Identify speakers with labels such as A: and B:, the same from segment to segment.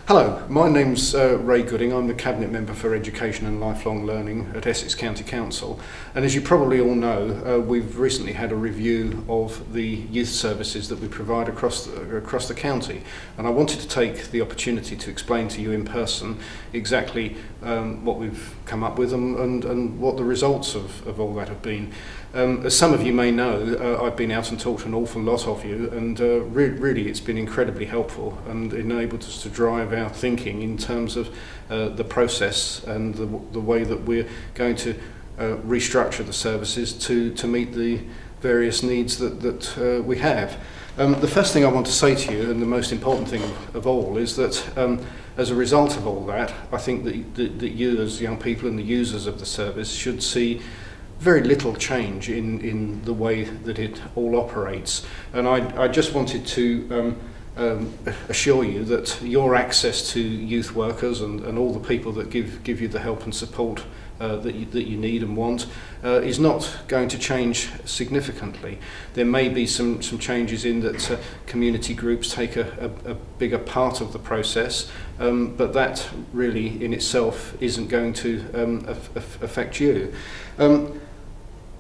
A: Hello, my name's Ray Gooding. I'm the Cabinet Member for Education and Lifelong Learning at Essex County Council. And as you probably all know, we've recently had a review of the youth services that we provide across the county. And I wanted to take the opportunity to explain to you in person exactly what we've come up with and what the results of all that have been. As some of you may know, I've been out and talked to an awful lot of you, and really it's been incredibly helpful and enabled us to drive our thinking in terms of the process and the way that we're going to restructure the services to meet the various needs that we have. The first thing I want to say to you, and the most important thing of all, is that as a result of all that, I think that you as young people and the users of the service should see very little change in the way that it all operates. And I just wanted to assure you that your access to youth workers and all the people that give you the help and support that you need and want is not going to change significantly. There may be some changes in that community groups take a bigger part of the process, but that really in itself isn't going to affect you.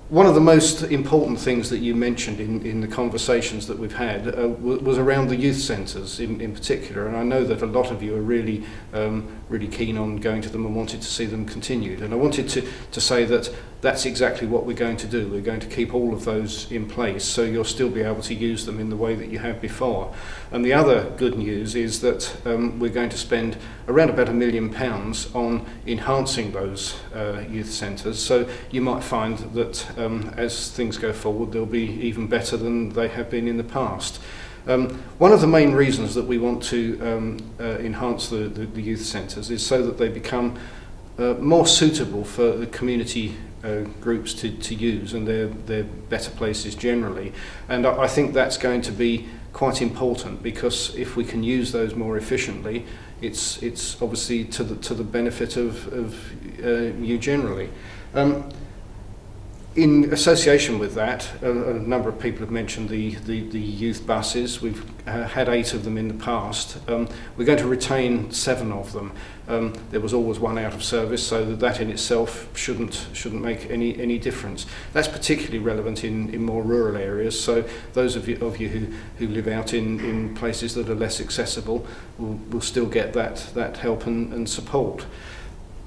A: One of the most important things that you mentioned in the conversations that we've had was around the youth centres in particular, and I know that a lot of you are really keen on going to them and wanted to see them continued. And I wanted to say that that's exactly what we're going to do. We're going to keep all of those in place, so you'll still be able to use them in the way that you have before. And the other good news is that we're going to spend around about £1 million on enhancing those youth centres, so you might find that as things go forward they'll be even better than they have been in the past. One of the main reasons that we want to enhance the youth centres is so that they become more suitable for the community groups to use, and they're better places generally. And I think that's going to be quite important, because if we can use those more efficiently, it's obviously to the benefit of you generally. In association with that, a number of people have mentioned the youth buses. We've had 8 of them in the past. We're going to retain 7 of them. There was always one out of service, so that in itself shouldn't make any difference. That's particularly relevant in more rural areas, so those of you who live out in places that are less accessible will still get that help and support.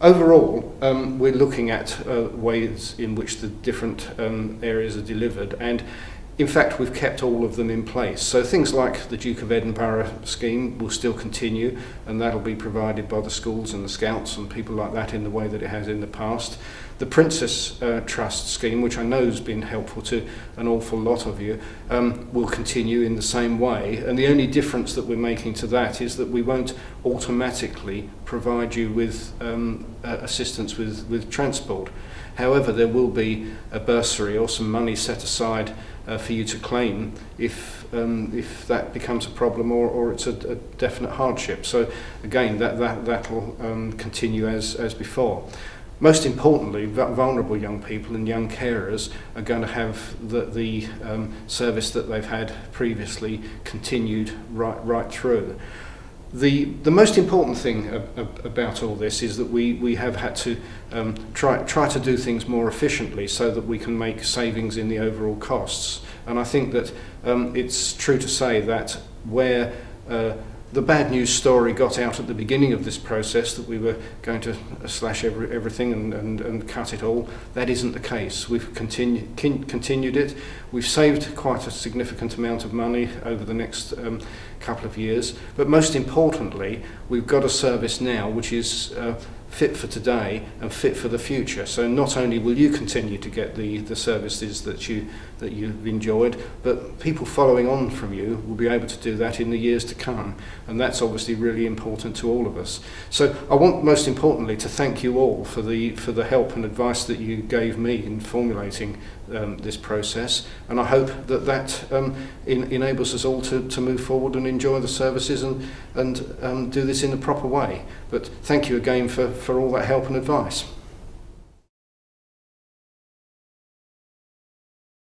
A: Overall, we're looking at ways in which the different areas are delivered, and in fact we've kept all of them in place. So things like the Duke of Edinburgh scheme will still continue, and that'll be provided by the schools and the scouts and people like that in the way that it has in the past. The Princess Trust scheme, which I know has been helpful to an awful lot of you, will continue in the same way, and the only difference that we're making to that is that we won't automatically provide you with assistance with transport. However, there will be a bursary or some money set aside for you to claim if that becomes a problem or it's a definite hardship. So again, that'll continue as before. Most importantly, vulnerable young people and young carers are going to have the service that they've had previously continued right through. The most important thing about all this is that we have had to try to do things more efficiently so that we can make savings in the overall costs. And I think that it's true to say that where the bad news story got out at the beginning of this process, that we were going to slash everything and cut it all, that isn't the case. We've continued it. We've saved quite a significant amount of money over the next couple of years, but most importantly, we've got a service now which is fit for today and fit for the future. So not only will you continue to get the services that you've enjoyed, but people following on from you will be able to do that in the years to come, and that's obviously really important to all of us. So I want most importantly to thank you all for the help and advice that you gave me in formulating this process, and I hope that enables us all to move forward and enjoy the services and do this in the proper way. But thank you again for all that help and advice.